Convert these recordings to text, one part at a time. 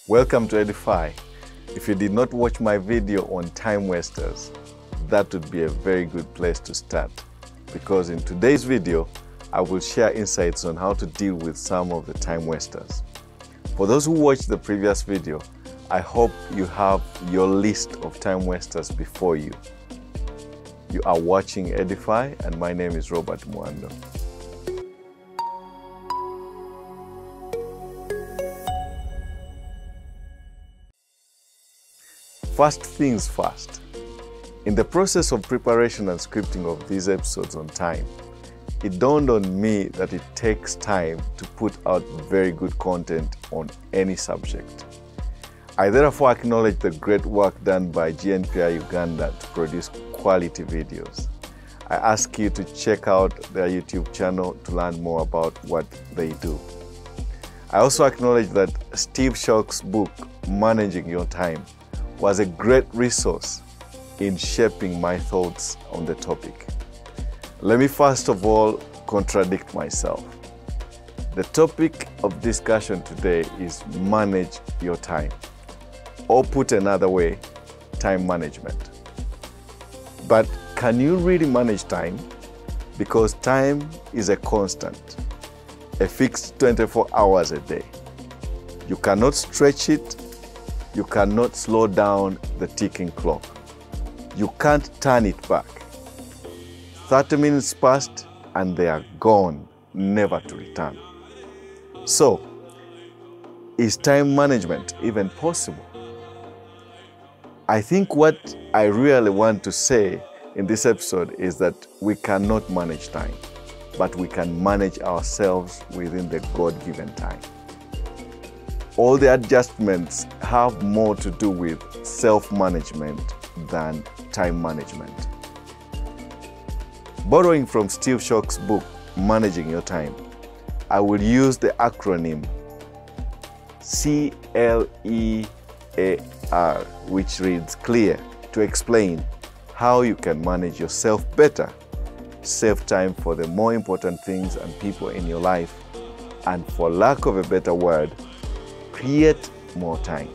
Welcome to Edify. If you did not watch my video on time wasters, that would be a very good place to start, because in today's video, I will share insights on how to deal with some of the time wasters. For those who watched the previous video, I hope you have your list of time wasters before you. You are watching Edify, and my name is Robert Mwando. First things first. In the process of preparation and scripting of these episodes on time, it dawned on me that it takes time to put out very good content on any subject. I therefore acknowledge the great work done by GNPI Uganda to produce quality videos. I ask you to check out their YouTube channel to learn more about what they do. I also acknowledge that Steve Chalke's book, Managing Your Time, was a great resource in shaping my thoughts on the topic. Let me first of all contradict myself. The topic of discussion today is manage your time, or put another way, time management. But can you really manage time? Because time is a constant, a fixed 24 hours a day. You cannot stretch it. You cannot slow down the ticking clock. You can't turn it back. 30 minutes passed and they are gone, never to return. So, is time management even possible? I think what I really want to say in this episode is that we cannot manage time, but we can manage ourselves within the God-given time. All the adjustments have more to do with self-management than time management. Borrowing from Steve Chalke's book, Managing Your Time, I will use the acronym C.L.E.A.R, which reads CLEAR, to explain how you can manage yourself better, save time for the more important things and people in your life, and for lack of a better word, create more time.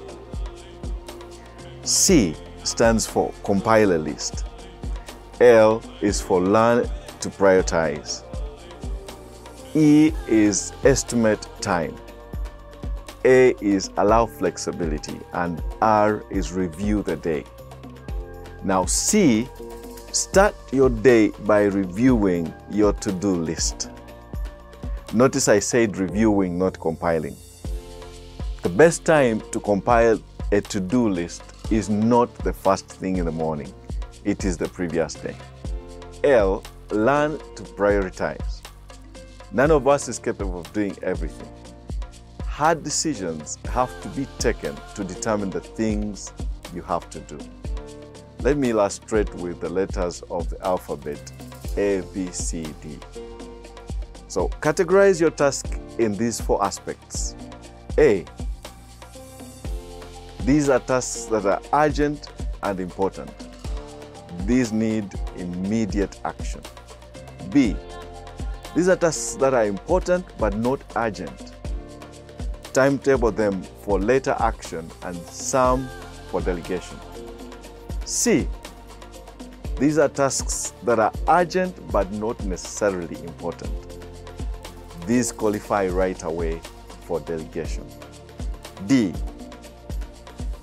C stands for compile a list. L is for learn to prioritize. E is estimate time. A is allow flexibility, and R is review the day. Now C, start your day by reviewing your to-do list. Notice I said reviewing, not compiling. The best time to compile a to-do list is not the first thing in the morning. It is the previous day. L, learn to prioritize. None of us is capable of doing everything. Hard decisions have to be taken to determine the things you have to do. Let me illustrate with the letters of the alphabet A, B, C, D. So categorize your task in these 4 aspects. A, these are tasks that are urgent and important. These need immediate action. B, these are tasks that are important but not urgent. Timetable them for later action and some for delegation. C, these are tasks that are urgent but not necessarily important. These qualify right away for delegation. D,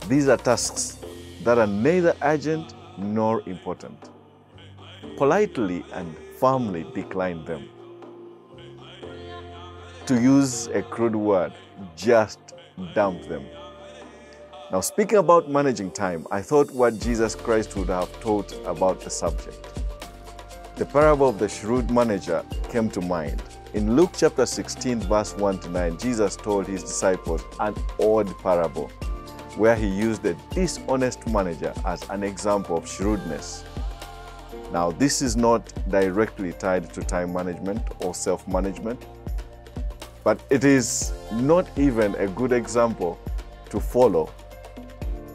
these are tasks that are neither urgent nor important. Politely and firmly decline them. To use a crude word, just dump them. Now, speaking about managing time, I thought what Jesus Christ would have taught about the subject. The parable of the shrewd manager came to mind. In Luke chapter 16, verse 1 to 9, Jesus told his disciples an odd parable where he used the dishonest manager as an example of shrewdness. Now, this is not directly tied to time management or self-management, but it is not even a good example to follow,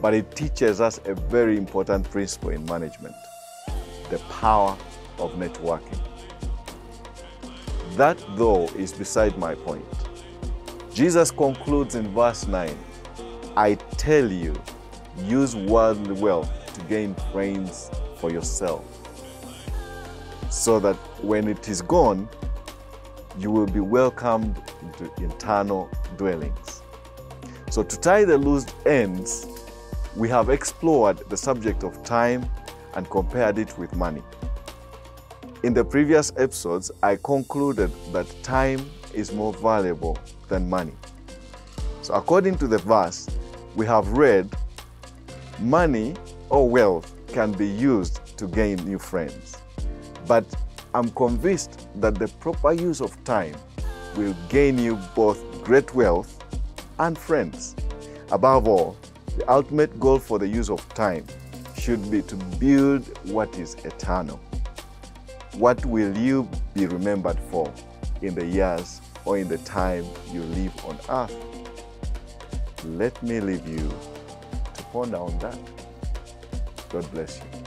but it teaches us a very important principle in management: the power of networking. That, though, is beside my point. Jesus concludes in verse 9, I tell you, use worldly wealth to gain friends for yourself, so that when it is gone, you will be welcomed into eternal dwellings. So to tie the loose ends, we have explored the subject of time and compared it with money. In the previous episodes, I concluded that time is more valuable than money. So according to the verse, we have read, money or wealth can be used to gain new friends. But I'm convinced that the proper use of time will gain you both great wealth and friends. Above all, the ultimate goal for the use of time should be to build what is eternal. What will you be remembered for in the years or in the time you live on earth? Let me leave you to ponder on that. God bless you.